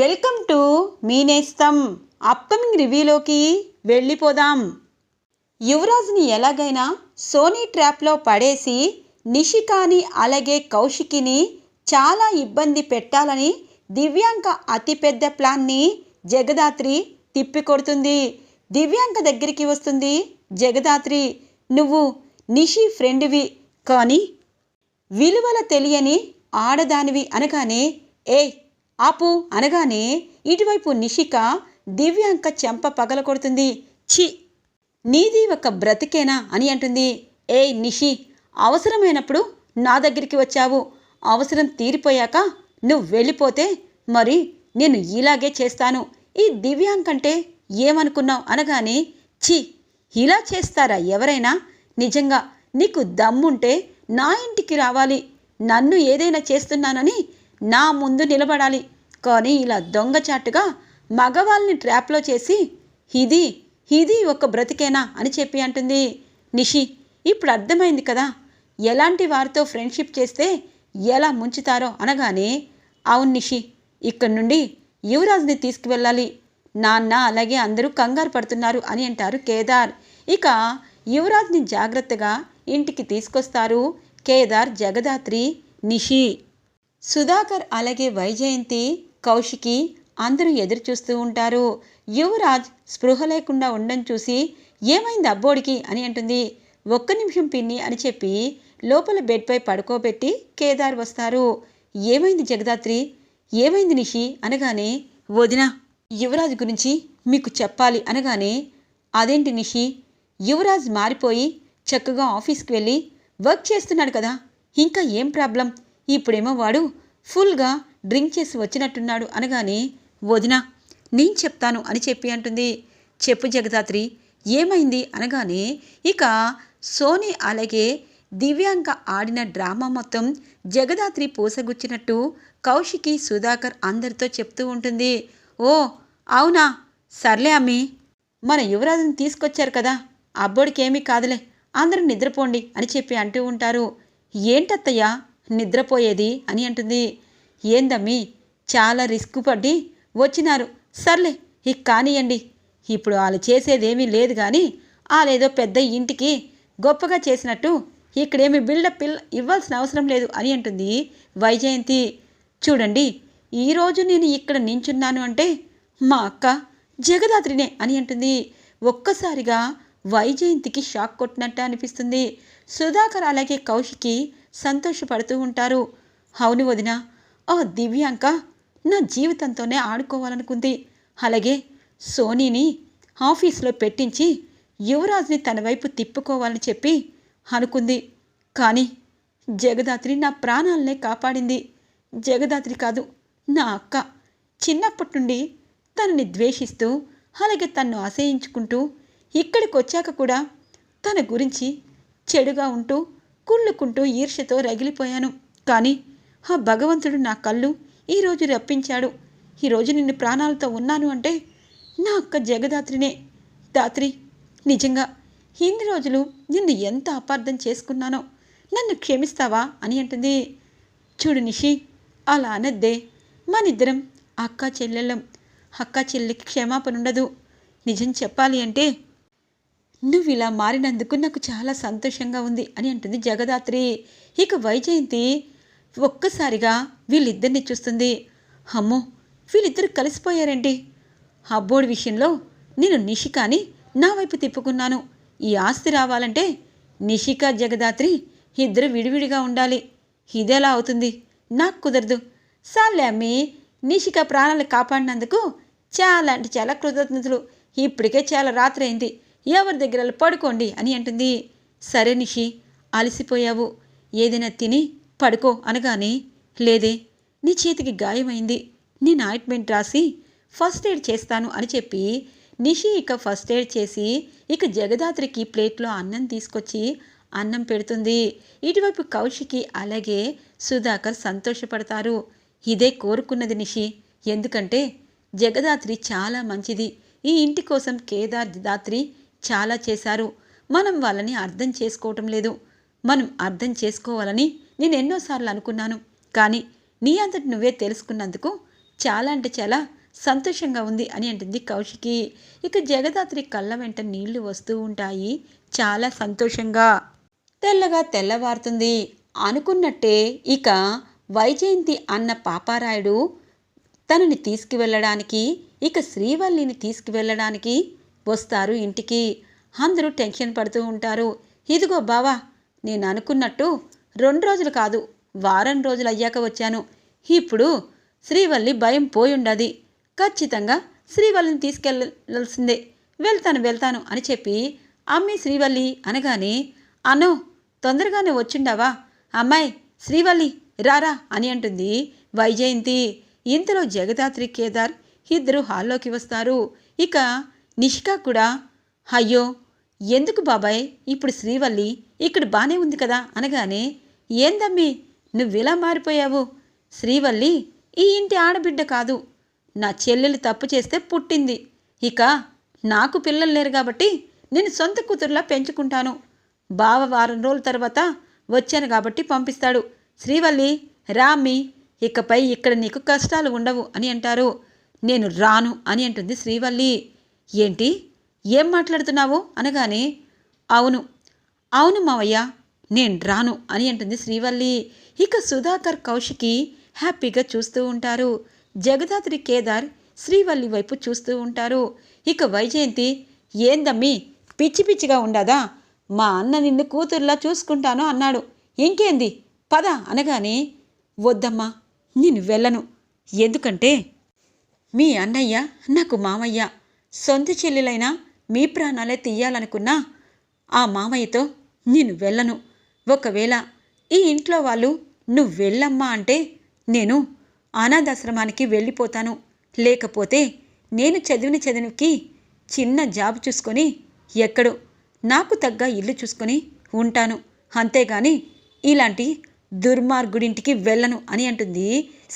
Welcome to me నేస్తం. Upcoming రివ్యూలోకి వెళ్ళిపోదాం. యువరాజ్ని ఎలాగైనా సోనీ ట్రాప్లో పడేసి నిషికాని అలాగే కౌశికిని చాలా ఇబ్బంది పెట్టాలని దివ్యాంక అతిపెద్ద ప్లాన్ని జగదాత్రి తిప్పికొడుతుంది. దివ్యాంక దగ్గరికి వస్తుంది జగదాత్రి. నువ్వు నిషి ఫ్రెండ్వి, కానీ విలువల తెలియని ఆడదానివి అనగానే ఏ ఆపు అనగానే ఇటువైపు నిషిక దివ్యాంక చెంప పగలకొడుతుంది. ఛీ, నీది ఒక బ్రతికేనా అని అంటుంది. ఏ నిషి, అవసరమైనప్పుడు నా దగ్గరికి వచ్చావు, అవసరం తీరిపోయాక నువ్వు వెళ్ళిపోతే మరి నేను ఇలాగే చేస్తాను. ఈ దివ్యాంకంటే ఏమనుకున్నావు అనగానే ఛీ, ఇలా చేస్తారా ఎవరైనా? నిజంగా నీకు దమ్ముంటే నా ఇంటికి రావాలి, నన్ను ఏదైనా చేస్తున్నానని నా ముందు నిలబడాలి, కానీ ఇలా దొంగచాటుగా మగవాళ్ళని ట్రాప్లో చేసి ఇది ఒక బ్రతికేనా అని చెప్పి అంటుంది. నిషి, ఇప్పుడు అర్థమైంది కదా ఎలాంటి వారితో ఫ్రెండ్షిప్ చేస్తే ఎలా ముంచుతారో అనగానే అవును నిషి, ఇక్కడి నుండి యువరాజ్ని తీసుకువెళ్ళాలి, నాన్న అలాగే అందరూ కంగారు పడుతున్నారు అని అంటారు కేదార్. ఇక యువరాజ్ని జాగ్రత్తగా ఇంటికి తీసుకొస్తారు కేదార్, జగదాత్రి, నిషి. సుధాకర్ అలాగే వైజయంతి, కౌశికి అందరూ ఎదురు చూస్తూ ఉంటారు. యువరాజ్ స్పృహ లేకుండా ఉండడం చూసి ఏమైంది అబ్బోడికి అని అంటుంది. ఒక్క నిమిషం పిన్ని అని చెప్పి లోపల బెడ్పై పడుకోబెట్టి కేదార్ వస్తారు. ఏమైంది జగదాత్రి, ఏమైంది నిషి అనగానే వదినా, యువరాజ్ గురించి మీకు చెప్పాలి అనగానే అదేంటి నిషి, యువరాజ్ మారిపోయి చక్కగా ఆఫీస్కి వెళ్ళి వర్క్ చేస్తున్నాడు కదా, ఇంకా ఏం ప్రాబ్లం? ఇప్పుడేమో వాడు ఫుల్గా డ్రింక్ చేసి వచ్చినట్టున్నాడు అనగానే వదినా, నేను చెప్తాను అని చెప్పి అంటుంది. చెప్పు జగదాత్రి, ఏమైంది అనగానే ఇక సోనీ అలాగే దివ్యాంక ఆడిన డ్రామా మొత్తం జగదాత్రి పూసగుచ్చినట్టు కౌశికి, సుధాకర్ అందరితో చెప్తూ ఉంటుంది. ఓ అవునా, సర్లే అమ్మి, మన యువరాజుని తీసుకొచ్చారు కదా, అబ్బోడికి ఏమీ కాదులే, అందరూ నిద్రపోండి అని చెప్పి అంటూ ఉంటారు. ఏంటత్తయ్యా నిద్రపోయేది అని అంటుంది. ఏందమ్మీ, చాలా రిస్క్ పడి వచ్చినారు, సర్లే ఇక కానియండి, ఇప్పుడు వాళ్ళు చేసేదేమీ లేదు కానీ వాళ్ళేదో పెద్ద ఇంటికి గొప్పగా చేసినట్టు ఇక్కడేమి బిల్డప్ ఇవ్వాల్సిన అవసరం లేదు అని అంటుంది వైజయంతి. చూడండి, ఈరోజు నేను ఇక్కడ నించున్నాను అంటే మా అక్క జగదాత్రినే అని అంటుంది. ఒక్కసారిగా వైజయంతికి షాక్ కొట్టినట్టు అనిపిస్తుంది. సుధాకర్ అలాగే కౌశికి సంతోషపడుతూ ఉంటారు. అవును వదిన, ఆ దివ్యాంక నా జీవితంతోనే ఆడుకోవాలనుకుంది, అలాగే సోనీని ఆఫీస్లో పెట్టించి యువరాజ్ని తన వైపు తిప్పుకోవాలని చెప్పి అనుకుంది, కానీ జగదాత్రి నా ప్రాణాలనే కాపాడింది. జగదాత్రి కాదు, నా అక్క. చిన్నప్పటి నుండి తనని ద్వేషిస్తూ అలాగే తన్ను అసహించుకుంటూ ఇక్కడికి వచ్చాక కూడా తన గురించి చెడుగా ఉంటూ కుళ్ళుకుంటూ ఈర్ష్యతో రగిలిపోయాను, కానీ ఆ భగవంతుడు నా కళ్ళు ఈరోజు రప్పించాడు. ఈరోజు నిన్ను ప్రాణాలతో ఉన్నాను అంటే నా అక్క జగదాత్రినే. దాత్రి, నిజంగా ఇన్ని రోజులు నిన్ను ఎంత అపార్థం చేసుకున్నానో, నన్ను క్షమిస్తావా అని అంటుంది. చూడు నిషి, అలా అనద్దే, మనిద్దరం అక్కా చెల్లెళ్ళం, అక్కా చెల్లెకి క్షమాపణ ఉండదు. నిజం చెప్పాలి అంటే నువ్వు ఇలా మారినందుకు నాకు చాలా సంతోషంగా ఉంది అని అంటుంది జగదాత్రి. ఇక వైజయంతి ఒక్కసారిగా వీళ్ళిద్దరిని చూస్తుంది. అమ్మో, వీళ్ళిద్దరు కలిసిపోయారేంటి? అబ్బోడి విషయంలో నేను నిషికాని నా వైపు తిప్పుకున్నాను, ఈ ఆస్తి రావాలంటే నిషిక జగదాత్రి ఇద్దరు విడివిడిగా ఉండాలి, ఇదెలా అవుతుంది? నాకు కుదరదు. సార్లే అమ్మి, నిషిక ప్రాణాలు కాపాడినందుకు చాలా అంటే చాలా కృతజ్ఞతలు, ఇప్పటికే చాలా రాత్రి అయింది, ఎవరి దగ్గర పడుకోండి అని అంటుంది. సరే నిషి, అలసిపోయావు, ఏదైనా తిని పడుకో అనగానే లేదే, నీ చేతికి గాయమైంది, నేను ఆయింట్మెంట్ రాసి ఫస్ట్ ఎయిడ్ చేస్తాను అని చెప్పి నిషి ఇక ఫస్ట్ ఎయిడ్ చేసి ఇక జగదాత్రికి ప్లేట్లో అన్నం తీసుకొచ్చి అన్నం పెడుతుంది. ఇటువైపు కౌశికి అలాగే సుధాకర్ సంతోషపడతారు. ఇదే కోరుకున్నది నిషి, ఎందుకంటే జగదాత్రి చాలా మంచిది, ఈ ఇంటి కోసం కేదార్ దాత్రి చాలా చేశారు, మనం వాళ్ళని అర్థం చేసుకోవటం లేదు, మనం అర్థం చేసుకోవాలని నేను ఎన్నోసార్లు అనుకున్నాను, కానీ నీ అంతటి నువ్వే తెలుసుకున్నందుకు చాలా అంటే చాలా సంతోషంగా ఉంది అని అంటుంది కౌశికి. ఇక జగదాత్రి కళ్ళ వెంట నీళ్లు వస్తూ ఉంటాయి. చాలా సంతోషంగా. తెల్లగా తెల్లవారుతుంది. అనుకున్నట్టే ఇక వైజయంతి అన్న పాపారాయుడు తనని తీసుకువెళ్ళడానికి, ఇక శ్రీవల్లిని తీసుకువెళ్ళడానికి వస్తారు ఇంటికి. అందరూ టెన్షన్ పడుతూ ఉంటారు. ఇదిగో బావా, నేను అనుకున్నట్టు 2 రోజులు కాదు, వారం రోజులు అయ్యాక వచ్చాను. ఇప్పుడు శ్రీవల్లి భయం పోయుండది. ఖచ్చితంగా శ్రీవల్లిని తీసుకెళ్ళాల్సిందే. వెళ్తాను అని చెప్పి అమ్మి శ్రీవల్లి అనగానే, అన్నో తొందరగానే వచ్చిండావా అమ్మాయి, శ్రీవల్లి రారా అని అంటుంది వైజయంతి. ఇంతలో జగదాత్రి కేదార్ ఇద్దరు హాల్లోకి వస్తారు. ఇక నిషిక కూడా, అయ్యో ఎందుకు బాబాయ్ ఇప్పుడు శ్రీవల్లి ఇక్కడ బానే ఉంది కదా అనగానే, ఏందమ్మి నువ్విలా మారిపోయావు? శ్రీవల్లి ఈ ఇంటి ఆడబిడ్డ కాదు, నా చెల్లెలు తప్పు చేస్తే పుట్టింది. ఇక నాకు పిల్లలు లేరు కాబట్టి నేను సొంత కూతురులా పెంచుకుంటాను. బావ వారం రోజుల తర్వాత వచ్చాను కాబట్టి పంపిస్తాడు. శ్రీవల్లి రామ్మి, ఇకపై ఇక్కడ నీకు కష్టాలు ఉండవు అని అంటారు. నేను రాను అని అంటుంది శ్రీవల్లి. ఏంటి, ఏం మాట్లాడుతున్నావు అనగానే, అవును మావయ్య, నేను రాను అని అంటుంది శ్రీవల్లి. ఇక సుధాకర్ కౌశికి హ్యాపీగా చూస్తూ ఉంటారు. జగదాత్రి కేదార్ శ్రీవల్లి వైపు చూస్తూ ఉంటారు. ఇక వైజయంతి, ఏందమ్మీ పిచ్చి పిచ్చిగా ఉండదా? మా అన్న నిన్ను కూతుర్లా చూసుకుంటాను అన్నాడు, ఇంకేంది పద అనగానే, వద్దమ్మా నేను వెళ్ళను. ఎందుకంటే మీ అన్నయ్య నాకు మామయ్య. సొంత చెల్లెలైనా మీ ప్రాణాలే తీయాలనుకున్నా ఆ మామయ్యతో నేను వెళ్ళను. ఒకవేళ ఈ ఇంట్లో వాళ్ళు నువ్వు వెళ్ళమ్మా అంటే నేను అనాథాశ్రమానికి వెళ్ళిపోతాను. లేకపోతే నేను చదివికి చిన్న జాబ్ చూసుకొని ఎక్కడో నాకు తగ్గ ఇల్లు చూసుకొని ఉంటాను. అంతేగాని ఇలాంటి దుర్మార్గుడింటికి వెళ్ళను అని అంటుంది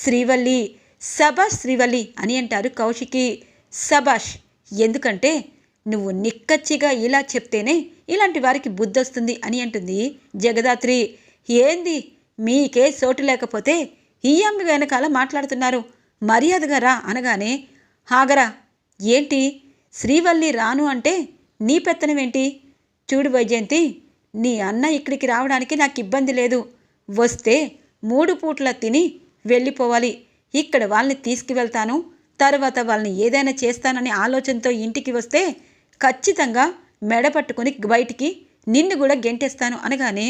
శ్రీవల్లి. సబాష్ శ్రీవల్లి అని అంటారు కౌశికి. సబాష్, ఎందుకంటే నువ్వు నిక్కచ్చిగా ఇలా చెప్తేనే ఇలాంటి వారికి బుద్ధి వస్తుంది అని అంటుంది జగదాత్రి. ఏంది మీకే సోటు లేకపోతే ఈ అమ్మ వెనకాల మాట్లాడుతున్నారు, మర్యాదగా రా అనగానే, ఆగరా, ఏంటి శ్రీవల్లి రాను అంటే నీ పెత్తనమేంటి? చూడు వైజయంతి, నీ అన్న ఇక్కడికి రావడానికి నాకు ఇబ్బంది లేదు. వస్తే 3 పూట్ల తిని వెళ్ళిపోవాలి. ఇక్కడ వాళ్ళని తీసుకువెళ్తాను, తర్వాత వాళ్ళని ఏదైనా చేస్తాననే ఆలోచనతో ఇంటికి వస్తే ఖచ్చితంగా మెడ పట్టుకుని బయటికి నిన్ను కూడా గెంటేస్తాను అనగానే,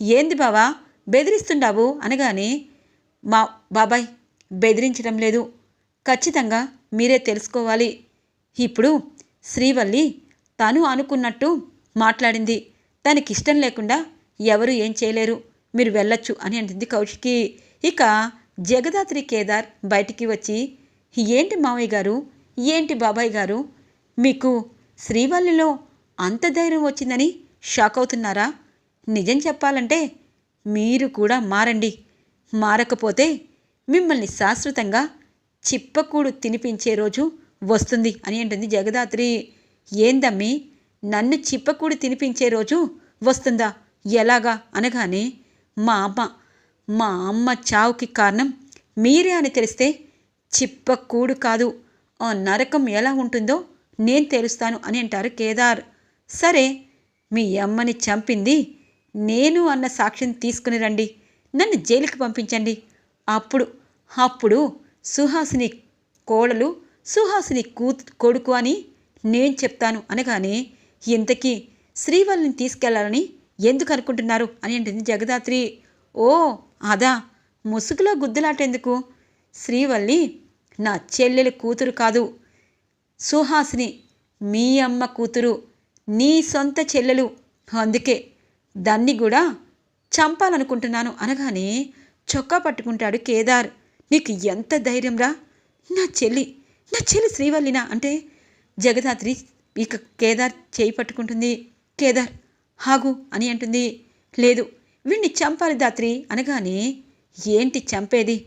ఏంది బావా బెదిరిస్తుండావు అనగానే, మా బాబాయ్ బెదిరించడం లేదు, ఖచ్చితంగా మీరే తెలుసుకోవాలి. ఇప్పుడు శ్రీవల్లి తను అనుకున్నట్టు మాట్లాడింది. తనకిష్టం లేకుండా ఎవరు ఏం చేయలేరు, మీరు వెళ్ళొచ్చు అని అంటుంది కౌశికి. ఇక జగదాత్రి కేదార్ బయటికి వచ్చి, ఏంటి మావయ్య గారు, ఏంటి బాబాయ్ గారు, మీకు శ్రీవల్లిలో అంత ధైర్యం వచ్చిందని షాక్ అవుతున్నారా? నిజం చెప్పాలంటే మీరు కూడా మారండి. మారకపోతే మిమ్మల్ని శాశ్వతంగా చిప్పకూడు తినిపించే రోజు వస్తుంది అని అంటుంది జగదాత్రి. ఏందమ్మి, నన్ను చిప్పకూడు తినిపించే రోజు వస్తుందా? ఎలాగా అనగానే, మా అమ్మ చావుకి కారణం మీరే అని తెలిస్తే చిప్పకూడు కాదు, ఆ నరకం ఎలా ఉంటుందో నేను తెలుస్తాను అని అంటారు కేదార్. సరే, మీ అమ్మని చంపింది నేను అన్న సాక్ష్యం తీసుకుని రండి, నన్ను జైలుకి పంపించండి. అప్పుడు సుహాసిని కోడలు సుహాసిని కొడుకు అని నేను చెప్తాను అనగానే, ఇంతకీ శ్రీవల్లిని తీసుకెళ్లాలని ఎందుకు అనుకుంటున్నారు అని అంటుంది జగదాత్రి. ఓ అదా, ముసుగులో గుద్దులాటెందుకు? శ్రీవల్లి నా చెల్లెలు కూతురు కాదు, సుహాసిని మీ అమ్మ కూతురు, నీ సొంత చెల్లెలు. అందుకే దాన్ని కూడా చంపాలనుకుంటున్నాను అనగానే చొక్కా పట్టుకుంటాడు కేదార్. నీకు ఎంత ధైర్యంరా? నా చెల్లి శ్రీవల్లినా అంటే జగదాత్రి ఇక కేదార్ చేయి పట్టుకుంటుంది. కేదార్ ఆగు అని అంటుంది. లేదు, వీణ్ణి చంపాలి దాత్రి అనగానే, ఏంటి చంపేది?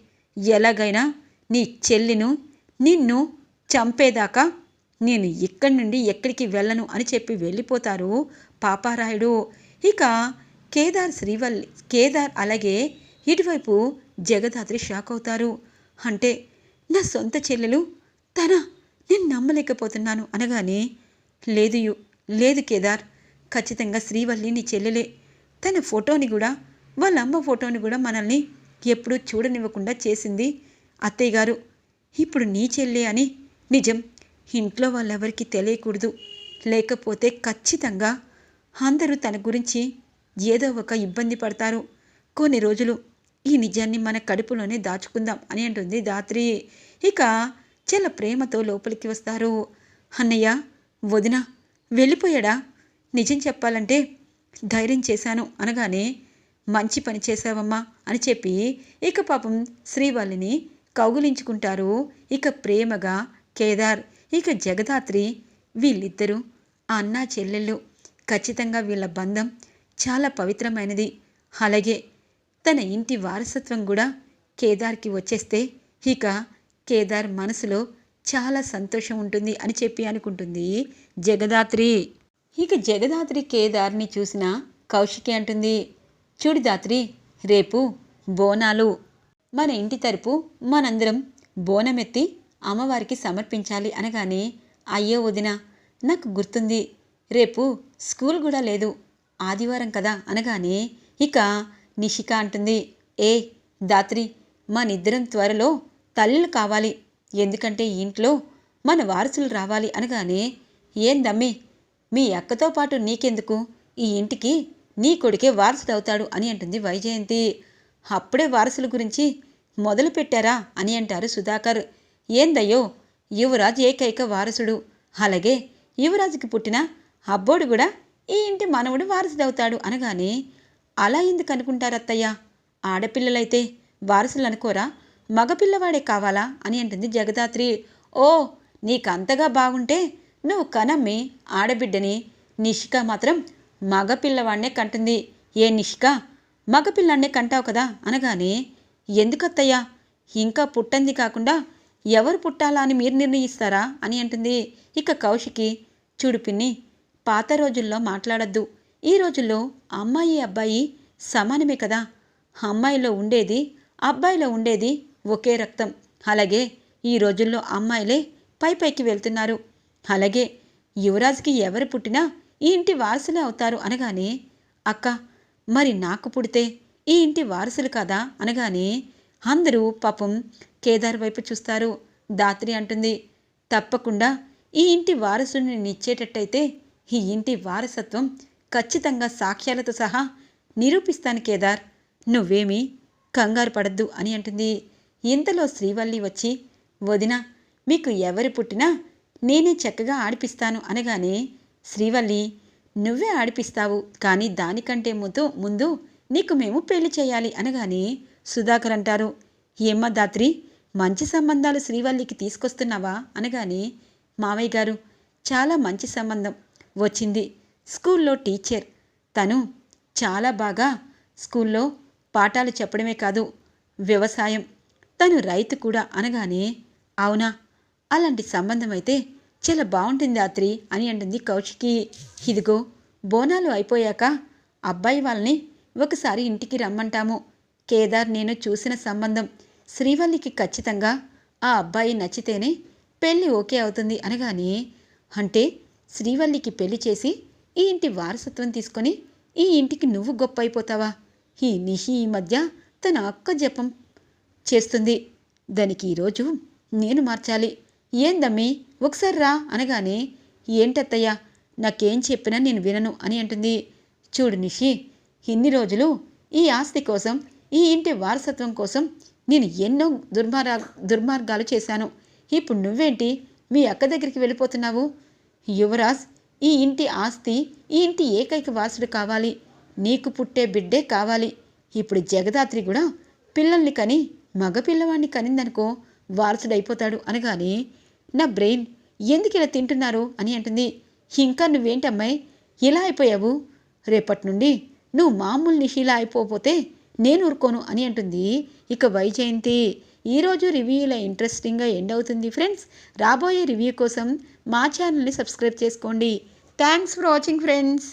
ఎలాగైనా నీ చెల్లిను నిన్ను చంపేదాకా నేను ఇక్కడి నుండి ఎక్కడికి వెళ్ళను అని చెప్పి వెళ్ళిపోతారు పాపారాయుడు. ఇక కేదార్ అలాగే ఇటువైపు జగదాత్రి షాక్ అవుతారు. అంటే నా సొంత చెల్లెలు తన నేను నమ్మలేకపోతున్నాను అనగానే, లేదు లేదు కేదార్, ఖచ్చితంగా శ్రీవల్లి నీ చెల్లెలే. తన ఫోటోని కూడా, వాళ్ళ అమ్మ ఫోటోని కూడా మనల్ని ఎప్పుడూ చూడనివ్వకుండా చేసింది అత్తయ్య గారు. ఇప్పుడు నీ చెల్లె అని నిజం ఇంట్లో వాళ్ళెవరికి తెలియకూడదు. లేకపోతే ఖచ్చితంగా అందరూ తన గురించి ఏదో ఒక ఇబ్బంది పడతారు. కొన్ని రోజులు ఈ నిజాన్ని మన కడుపులోనే దాచుకుందాం అని అంటుంది ధాత్రి. ఇక చాలా ప్రేమతో లోపలికి వస్తారు. అన్నయ్య, వదిన వెళ్ళిపోయాడా? నిజం చెప్పాలంటే ధైర్యం చేశాను అనగానే, మంచి పని చేశావమ్మా అని చెప్పి ఇక పాపం శ్రీవల్లిని కౌగులించుకుంటారు. ఇక ప్రేమగా కేదార్, ఇక జగదాత్రి. వీళ్ళిద్దరూ అన్నా చెల్లెళ్ళు. ఖచ్చితంగా వీళ్ళ బంధం చాలా పవిత్రమైనది. అలాగే తన ఇంటి వారసత్వం కూడా కేదార్కి వచ్చేస్తే ఇక కేదార్ మనసులో చాలా సంతోషం ఉంటుంది అని చెప్పి అనుకుంటుంది జగదాత్రి. ఇక జగదాత్రి కేదార్ని చూసిన కౌశికి అంటుంది, చూడు దాత్రి, రేపు బోనాలు. మన ఇంటి తరపు మనందరం బోనమెత్తి అమ్మవారికి సమర్పించాలి అనగానే, అయ్యో వదిన, నాకు గుర్తుంది, రేపు స్కూల్ కూడా లేదు, ఆదివారం కదా అనగానే ఇక నిషిక అంటుంది, ఏ దాత్రి, మనిద్దరం త్వరలో తల్లులు కావాలి. ఎందుకంటే ఇంట్లో మన వారసులు రావాలి అనగానే, ఏందమ్మి, మీ అక్కతో పాటు నీకెందుకు, ఈ ఇంటికి నీ కొడుకే వారసుడవుతాడు అని అంటుంది వైజయంతి. అప్పుడే వారసుల గురించి మొదలు పెట్టారా అని అంటారు సుధాకర్. ఏందయ్యో, యువరాజ్ ఏకైక వారసుడు, అలాగే యువరాజుకి పుట్టిన అబ్బోడు కూడా ఈ ఇంటి మనవుడు వారసుడవుతాడు అనగానే, అలా ఎందుకు అనుకుంటారత్తయ్య, ఆడపిల్లలైతే వారసులు అనుకోరా, మగపిల్లవాడే కావాలా అని అంటుంది జగదాత్రి. ఓ, నీకంతగా బాగుంటే నువ్వు కనమ్మి ఆడబిడ్డని, నిషిక మాత్రం మగపిల్లవాడినే కంటుంది. ఏ నిషిక, మగపిల్లాన్నే కంటావు కదా అనగానే, ఎందుకత్తయ్యా, ఇంకా పుట్టంది కాకుండా ఎవరు పుట్టాలా అని మీరు నిర్ణయిస్తారా అని అంటుంది. ఇక కౌశికి, చూడు పిన్ని, పాత రోజుల్లో మాట్లాడద్దు, ఈ రోజుల్లో అమ్మాయి అబ్బాయి సమానమే కదా, అమ్మాయిలో ఉండేది అబ్బాయిలో ఉండేది ఒకే రక్తం, అలాగే ఈ రోజుల్లో అమ్మాయిలే పైకి వెళ్తున్నారు, అలాగే యువరాజ్కి ఎవరు పుట్టినా ఈ ఇంటి వారసులే అవుతారు అనగానే, అక్క, మరి నాకు పుడితే ఈ ఇంటి వారసులు కదా అనగానే అందరూ పాపం కేదార్ వైపు చూస్తారు. ధాత్రి అంటుంది, తప్పకుండా ఈ ఇంటి వారసుని నిచ్చేటట్టయితే ఈ ఇంటి వారసత్వం ఖచ్చితంగా సాక్ష్యాలతో సహా నిరూపిస్తాను కేదార్, నువ్వేమీ కంగారు పడద్దు అని అంటుంది. ఇంతలో శ్రీవల్లి వచ్చి, వదిన, మీకు ఎవరు పుట్టినా నేనే చక్కగా ఆడిపిస్తాను అనగానే, శ్రీవల్లి, నువ్వే ఆడిపిస్తావు, కానీ దానికంటే ముందు నీకు మేము పెళ్లి చేయాలి అనగానే సుధాకర్ అంటారు, ఏమ్మా ధాత్రి, మంచి సంబంధాలు శ్రీవల్లికి తీసుకొస్తున్నావా అనగానే, మావయ్య గారు, చాలా మంచి సంబంధం వచ్చింది. స్కూల్లో టీచర్, తను చాలా బాగా స్కూల్లో పాఠాలు చెప్పడమే కాదు, వ్యవసాయం, తను రైతు కూడా అనగానే, అవునా, అలాంటి సంబంధం అయితే చాలా బాగుంటుంది ధాత్రి అని అంటుంది కౌశికి. ఇదిగో బోనాలు అయిపోయాక అబ్బాయి వాళ్ళని ఒకసారి ఇంటికి రమ్మంటాము. కేదార్ నేను చూసిన సంబంధం, శ్రీవల్లికి ఖచ్చితంగా ఆ అబ్బాయి నచ్చితేనే పెళ్ళి ఓకే అవుతుంది అనగానే, అంటే శ్రీవల్లికి పెళ్లి చేసి ఈ ఇంటి వారసత్వం తీసుకొని ఈ ఇంటికి నువ్వు గొప్ప అయిపోతావా? ఈ నిషి ఈ మధ్య తన అక్క జపం చేస్తుంది, దానికి ఈరోజు నేను మార్చాలి. ఏందమ్మీ, ఒకసారి రా అనగానే, ఏంటత్తయ్యా, నాకేం చెప్పినా నేను వినను అని అంటుంది. చూడు నిషి, ఇన్ని రోజులు ఈ ఆస్తి కోసం, ఈ ఇంటి వారసత్వం కోసం నేను ఎన్నో దుర్మార్గాలు చేశాను. ఇప్పుడు నువ్వేంటి మీ అక్క దగ్గరికి వెళ్ళిపోతున్నావు? యువరాజ్ ఈ ఇంటి ఆస్తి, ఈ ఇంటి ఏకైక వారసుడు కావాలి, నీకు పుట్టే బిడ్డే కావాలి. ఇప్పుడు జగదాత్రి కూడా పిల్లల్ని కని మగపిల్లవాడిని కనిందనుకో వారసుడైపోతాడు అనగానే, నా బ్రెయిన్ ఎందుకు ఇలా తింటున్నారు అని అంటుంది. ఇంకా నువ్వేంటమ్మాయి ఇలా అయిపోయావు? రేపటి నుండి నువ్వు మామూలు నిషిలా అయిపోతే నేను ఊరుకోను అని అంటుంది ఇక వైజయంతి. ఈరోజు రివ్యూ ఇలా ఇంట్రెస్టింగ్గా ఎండ్ అవుతుంది ఫ్రెండ్స్. రాబోయే రివ్యూ కోసం మా ఛానల్ని సబ్స్క్రైబ్ చేసుకోండి. Thanks for watching friends.